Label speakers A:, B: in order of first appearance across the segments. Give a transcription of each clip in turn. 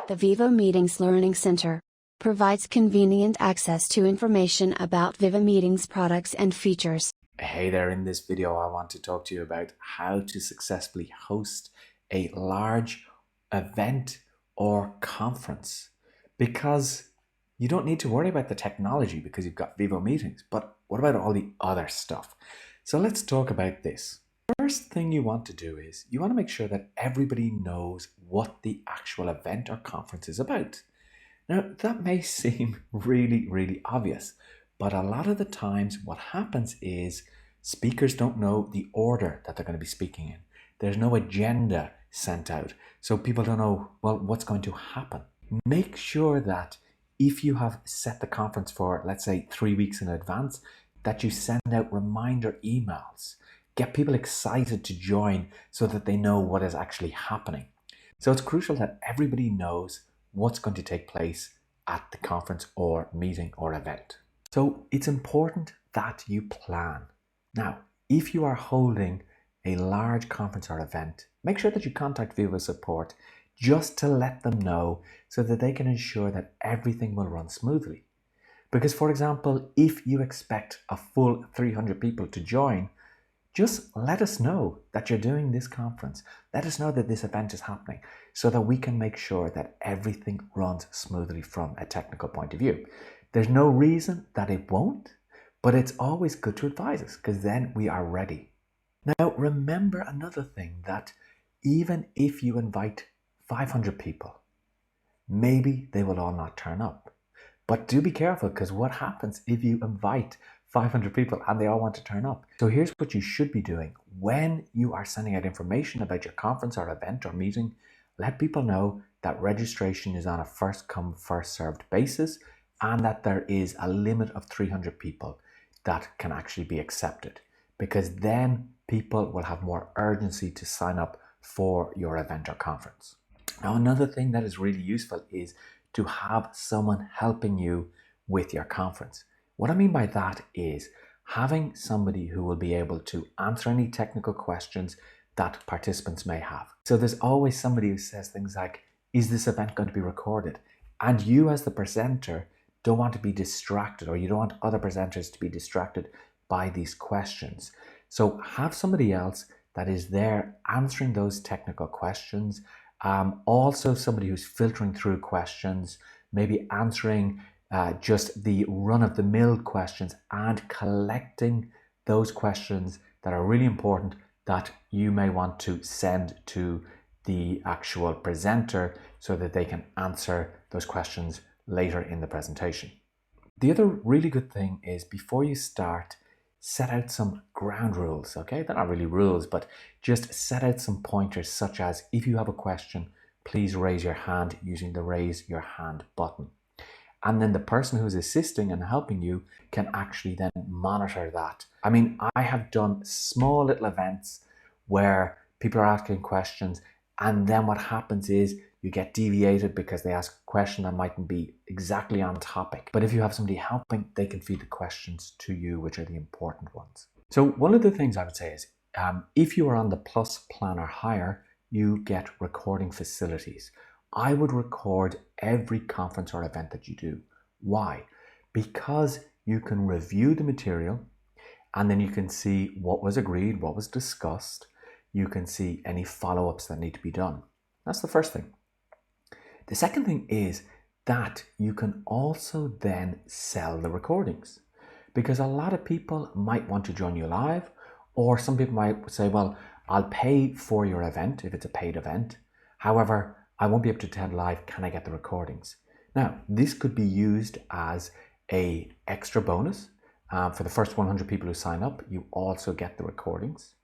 A: The Viva Meetings Learning Center provides convenient access to information about Viva Meetings products and features.
B: Hey there, in this video I want to talk to you about how to successfully host a large event or conference, because you don't need to worry about the technology because you've got Viva Meetings, but what about all the other stuff? So let's talk about this. First thing you want to do is you want to make sure that everybody knows what the actual event or conference is about. Now, that may seem really obvious, but a lot of the times what happens is speakers don't know the order that they're going to be speaking in. There's no agenda sent out, so people don't know, well, what's going to happen. Make sure that if you have set the conference for, let's say, 3 weeks in advance, that you send out reminder emails. Get people excited to join so that they know what is actually happening. So it's crucial that everybody knows what's going to take place at the conference or meeting or event. So it's important that you plan. Now, if you are holding a large conference or event, make sure that you contact Viva Support just to let them know so that they can ensure that everything will run smoothly. Because, for example, if you expect a full 300 people to join, just let us know that you're doing this conference. Let us know that this event is happening so that we can make sure that everything runs smoothly from a technical point of view. There's no reason that it won't, but it's always good to advise us because then we are ready. Now, remember another thing, that even if you invite 500 people, maybe they will all not turn up. But do be careful, because what happens if you invite 500 people and they all want to turn up? So here's what you should be doing. When you are sending out information about your conference or event or meeting, let people know that registration is on a first come, first served basis, and that there is a limit of 300 people that can actually be accepted, because then people will have more urgency to sign up for your event or conference. Now, another thing that is really useful is to have someone helping you with your conference. What I mean by that is having somebody who will be able to answer any technical questions that participants may have. So there's always somebody who says things like, is this event going to be recorded? And you as the presenter don't want to be distracted, or you don't want other presenters to be distracted by these questions. So have somebody else that is there answering those technical questions. Also somebody who's filtering through questions, maybe answering just the run-of-the-mill questions and collecting those questions that are really important that you may want to send to the actual presenter so that they can answer those questions later in the presentation. The other really good thing is, before you start, set out some ground rules, okay? They're not really rules, but just set out some pointers, such as, if you have a question, please raise your hand using the raise your hand button. And then the person who's assisting and helping you can actually then monitor that. I mean, I have done small little events where people are asking questions, and then what happens is you get deviated because they ask a question that mightn't be exactly on topic. But if you have somebody helping, they can feed the questions to you, which are the important ones. So one of the things I would say is, if you are on the Plus plan or higher, you get recording facilities. I would record every conference or event that you do. Why? Because you can review the material, and then you can see what was agreed, what was discussed. You can see any follow-ups that need to be done. That's the first thing. The second thing is that you can also then sell the recordings, because a lot of people might want to join you live, or some people might say, well, I'll pay for your event if it's a paid event. However, I won't be able to attend live. Can I get the recordings? Now, this could be used as an extra bonus. For the first 100 people who sign up, you also get the recordings.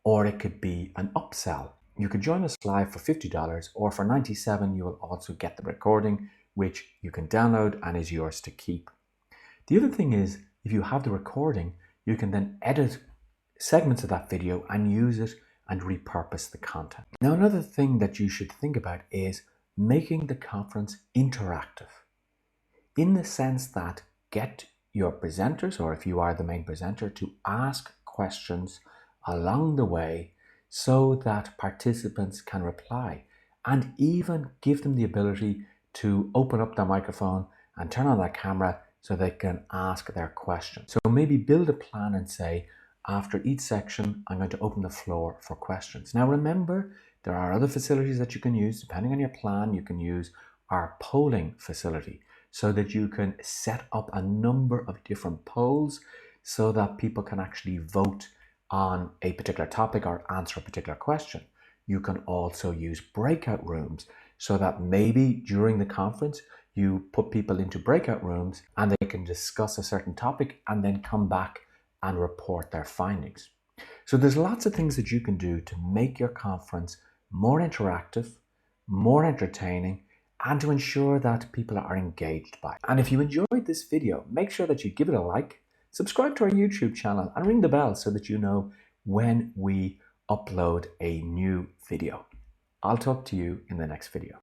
B: Or it could be an upsell. You could join us live for $50, or for $97 you will also get the recording, which you can download and is yours to keep. The other thing is, if you have the recording, you can then edit segments of that video and use it and repurpose the content. Now, another thing that you should think about is making the conference interactive, in the sense that get your presenters, or if you are the main presenter, to ask questions along the way so that participants can reply. and even give them the ability to open up their microphone and turn on their camera so they can ask their question. So maybe build a plan and say, after each section, I'm going to open the floor for questions. Now remember, there are other facilities that you can use. Depending on your plan, you can use our polling facility so that you can set up a number of different polls so that people can actually vote on a particular topic or answer a particular question. You can also use breakout rooms so that maybe during the conference, you put people into breakout rooms and they can discuss a certain topic and then come back and report their findings. So there's lots of things that you can do to make your conference more interactive, more entertaining, and to ensure that people are engaged by it. And if you enjoyed this video, make sure that you give it a like, subscribe to our YouTube channel, and ring the bell so that you know when we upload a new video. I'll talk to you in the next video.